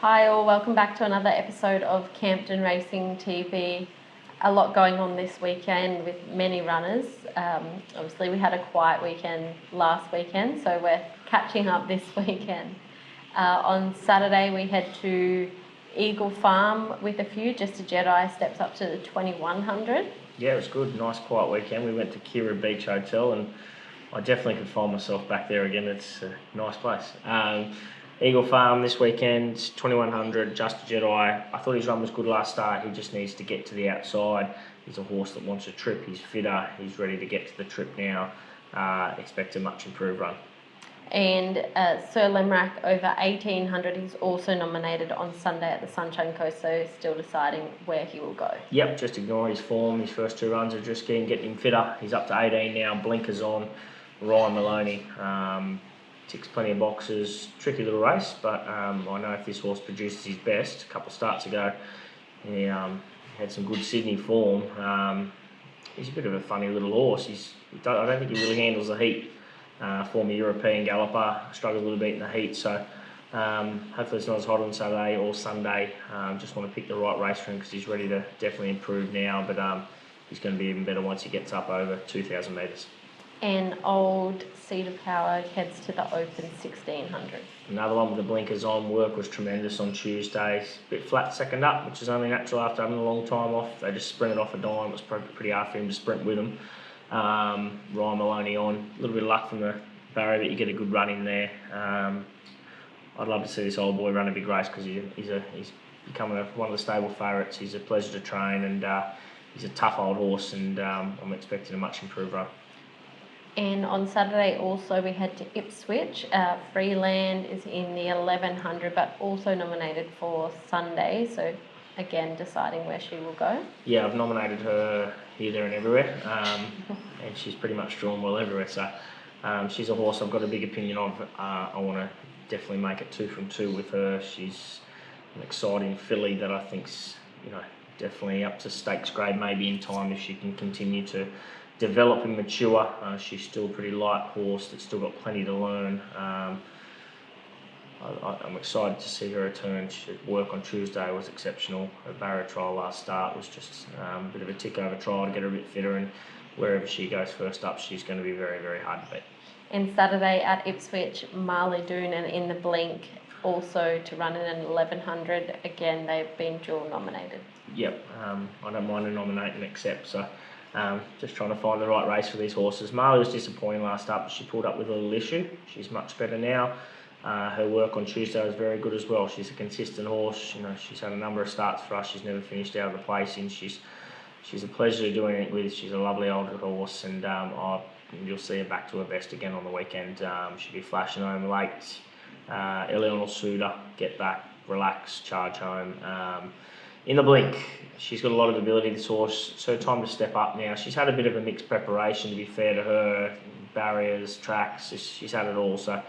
Hi all, welcome back to another episode of Campton Racing TV. A lot going on this weekend with many runners. Obviously we had a quiet weekend last weekend, so we're catching up this weekend. On Saturday we head to Eagle Farm with a few, Just a Jedi steps up to the 2100. Yeah, it was good. Nice quiet weekend. We went to Kira Beach Hotel and I definitely could find myself back there again. It's a nice place. Eagle Farm this weekend, 2100, Just a Jedi. I thought his run was good last start. He just needs to get to the outside. He's a horse that wants a trip. He's fitter. He's ready to get to the trip now. Expect a much improved run. And Sir Lemrack over 1800, he's also nominated on Sunday at the Sunshine Coast, so still deciding where he will go. Yep, just ignore his form. His first two runs are just getting him fitter. He's up to 18 now, blinkers on. Ryan Maloney ticks plenty of boxes. Tricky little race, but I know if this horse produces his best, a couple of starts ago, he had some good Sydney form. He's a bit of a funny little horse. I don't think he really handles the heat. Former European galloper, struggled a little bit in the heat, so hopefully it's not as hot on Saturday or Sunday. Just want to pick the right race for him because he's ready to definitely improve now, but he's going to be even better once he gets up over 2,000 metres. And Old Cedar Power heads to the Open 1600. Another one with the blinkers on. Work was tremendous on Tuesday. A bit flat second up, which is only natural after having a long time off. They just sprinted off a dime. It was pretty hard for him to sprint with them. Ryan Maloney on. A little bit of luck from the barrier, but you get a good run in there. I'd love to see this old boy run a big race because he's become one of the stable favourites. He's a pleasure to train and he's a tough old horse, and I'm expecting a much improved run. And on Saturday also we head to Ipswich. Freeland is in the 1100, but also nominated for Sunday, so again deciding where she will go. Yeah, I've nominated her here, there and everywhere, and she's pretty much drawn well everywhere, so she's a horse I've got a big opinion of. I want to definitely make it 2 from 2 with her. She's an exciting filly that I think's definitely up to stakes grade maybe in time if she can continue to develop and mature. She's still a pretty light horse that's still got plenty to learn. I'm excited to see her return. Work on Tuesday was exceptional. Her barrier trial last start was just a bit of a tick-over trial to get her a bit fitter, and wherever she goes first up, she's going to be very, very hard to beat. And Saturday at Ipswich, Marley and in the blink also to run in an 1100. Again, they've been dual nominated. Yep, I don't mind a nominate and accept, so just trying to find the right race for these horses. Marley was disappointing last up. She pulled up with a little issue. She's much better now. Her work on Tuesday was very good as well. She's a consistent horse. She's had a number of starts for us. She's never finished out of the placing. She's a pleasure to do anything with. She's a lovely older horse, and you'll see her back to her best again on the weekend. She'll be flashing home late. Eleanor Suda, get back, relax, charge home. In the blink, she's got a lot of ability, this horse. It's her time to step up now. She's had a bit of a mixed preparation, to be fair to her. Barriers, tracks, she's had it all. So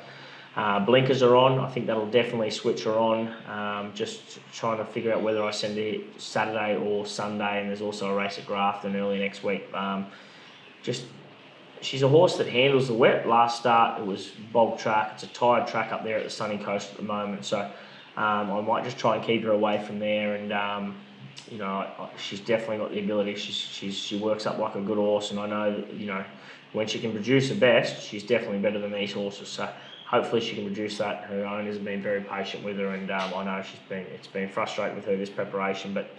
blinkers are on. I think that'll definitely switch her on. Just trying to figure out whether I send her Saturday or Sunday, and there's also a race at Grafton early next week. She's a horse that handles the wet. Last start, it was bog track. It's a tired track up there at the Sunny Coast at the moment. So I might just try and keep her away from there, and she's definitely got the ability. She works up like a good horse, and I know that when she can produce her best, she's definitely better than these horses. So hopefully she can produce that. Her owners have been very patient with her, and I know it's been frustrating with her this preparation, but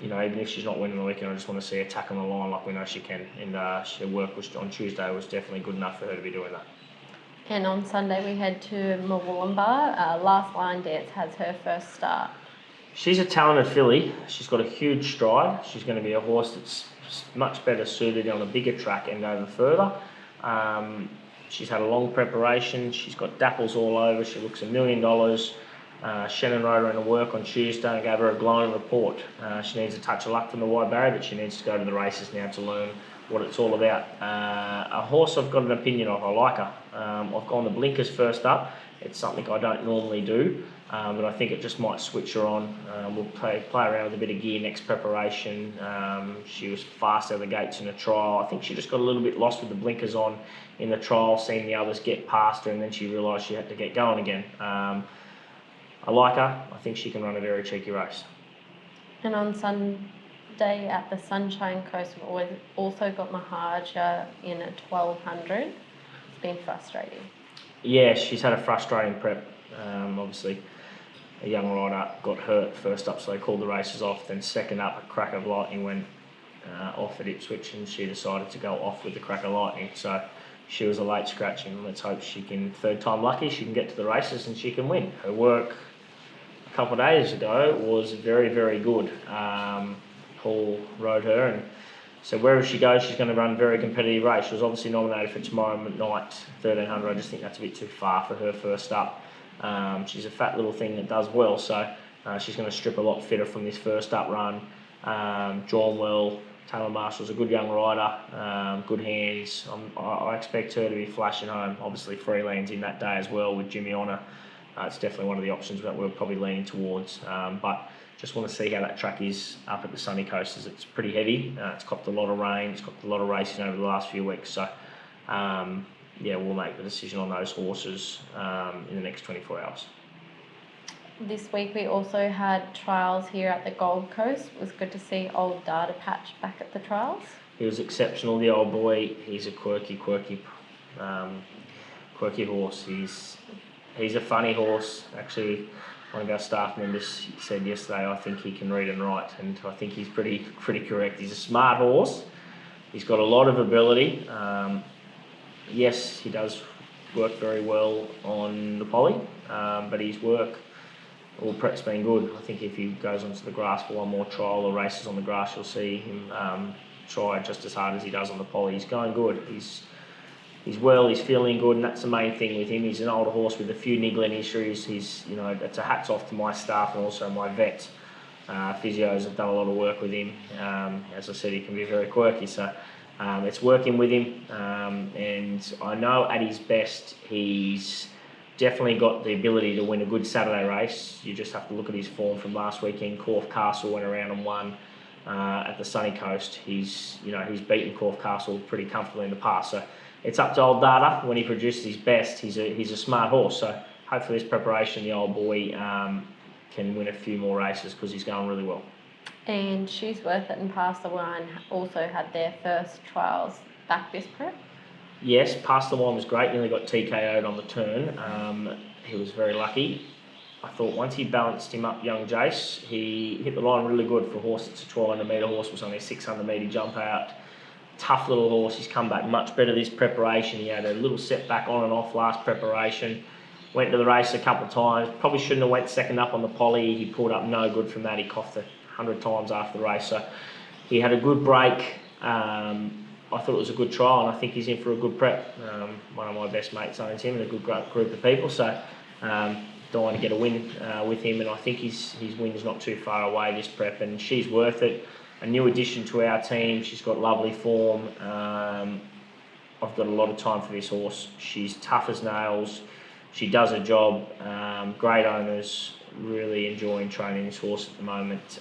even if she's not winning the weekend, I just want to see her tack on the line like we know she can. And her work on Tuesday was definitely good enough for her to be doing that. And on Sunday we head to Murwillumbah. Last Line Dance has her first start. She's a talented filly. She's got a huge stride. She's going to be a horse that's much better suited on a bigger track and over further. She's had a long preparation. She's got dapples all over. She looks $1 million. Shannon rode her in the work on Tuesday and gave her a glowing report. She needs a touch of luck from the wide barrier, but she needs to go to the races now to learn what it's all about. A horse I've got an opinion of. I like her. I've gone the blinkers first up. It's something I don't normally do, but I think it just might switch her on. We'll play around with a bit of gear next preparation. She was fast out of the gates in the trial. I think she just got a little bit lost with the blinkers on in the trial, seeing the others get past her, and then she realised she had to get going again. I like her. I think she can run a very cheeky race. And on Sunday at the Sunshine Coast, we've also got Mahaja in a 1200. It's been frustrating. Yeah, she's had a frustrating prep. Obviously, a young rider got hurt first up, so they called the races off. Then second up, a Crack of Lightning went off at Ipswich, and she decided to go off with the Crack of Lightning. So she was a late scratching. Let's hope she can, third time lucky, she can get to the races and she can win. Her work a couple of days ago was very, very good. Paul rode her, and so wherever she goes, she's going to run a very competitive race. She was obviously nominated for tomorrow night, 1300. I just think that's a bit too far for her first up. She's a fat little thing that does well, so she's going to strip a lot fitter from this first up run. Drawn well. Taylor Marshall's a good young rider, good hands. I expect her to be flashing home. Obviously, Freeland's in that day as well with Jimmy Honor. It's definitely one of the options that we're probably leaning towards. But just want to see how that track is up at the sunny coast, as it's pretty heavy. It's copped a lot of rain. It's copped a lot of racing over the last few weeks. So, yeah, we'll make the decision on those horses in the next 24 hours. This week we also had trials here at the Gold Coast. It was good to see old Data Patch back at the trials. He was exceptional, the old boy. He's a quirky horse. He's a funny horse. Actually, one of our staff members said yesterday, I think he can read and write, and I think he's pretty correct. He's a smart horse. He's got a lot of ability. Yes, he does work very well on the poly, but his work, all prep's been good. I think if he goes onto the grass for one more trial or races on the grass, you'll see him try just as hard as he does on the poly. He's going good. He's well. He's feeling good, and that's the main thing with him. He's an older horse with a few niggling issues. It's a hats off to my staff and also my vet. Physios have done a lot of work with him. As I said, he can be very quirky, so it's working with him. And I know at his best, he's definitely got the ability to win a good Saturday race. You just have to look at his form from last weekend. Corfe Castle went around and won at the sunny coast. He's beaten Corfe Castle pretty comfortably in the past. So it's up to old Data. When he produces his best, he's a smart horse. So hopefully this preparation, the old boy can win a few more races because he's going really well. And She's Worth It and Past the Wine also had their first trials back this prep. Yes, Past the Wine was great. Nearly got TKO'd on the turn. He was very lucky. I thought once he balanced him up, young Jace, he hit the line really good for a horse that's a 1200 metre horse. Was only a 600 metre jump out. Tough little horse. He's come back much better this preparation. He had a little setback on and off last preparation. Went to the race a couple of times. Probably shouldn't have went second up on the poly. He pulled up no good from that. He coughed 100 times after the race. So he had a good break. I thought it was a good trial, and I think he's in for a good prep. One of my best mates owns him and a good group of people. So dying to get a win with him, and I think his win's not too far away this prep, and She's Worth It. A new addition to our team. She's got lovely form. I've got a lot of time for this horse. She's tough as nails. She does her job. Great owners. Really enjoying training this horse at the moment.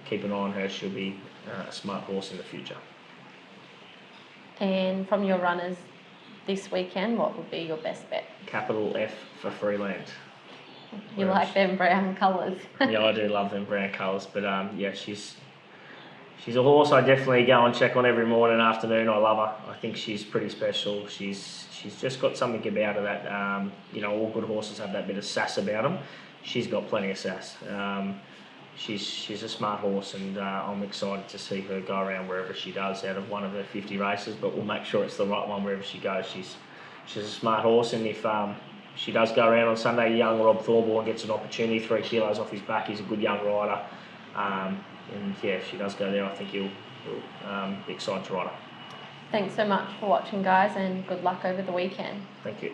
Keep an eye on her. She'll be a smart horse in the future. And from your runners this weekend, what would be your best bet? Capital F for Freeland. You like them brown colours. Yeah, I do love them brown colours, but yeah, she's a horse I definitely go and check on every morning and afternoon. I love her. I think she's pretty special. She's just got something about her that all good horses have that bit of sass about them. She's got plenty of sass. She's a smart horse, and I'm excited to see her go around wherever she does out of one of her 50 races. But we'll make sure it's the right one wherever she goes. She's a smart horse, and if she does go around on Sunday, young Rob Thornborn gets an opportunity, 3 kilos off his back. He's a good young rider. And yeah, if she does go there, I think he'll be excited to ride her. Thanks so much for watching, guys, and good luck over the weekend. Thank you.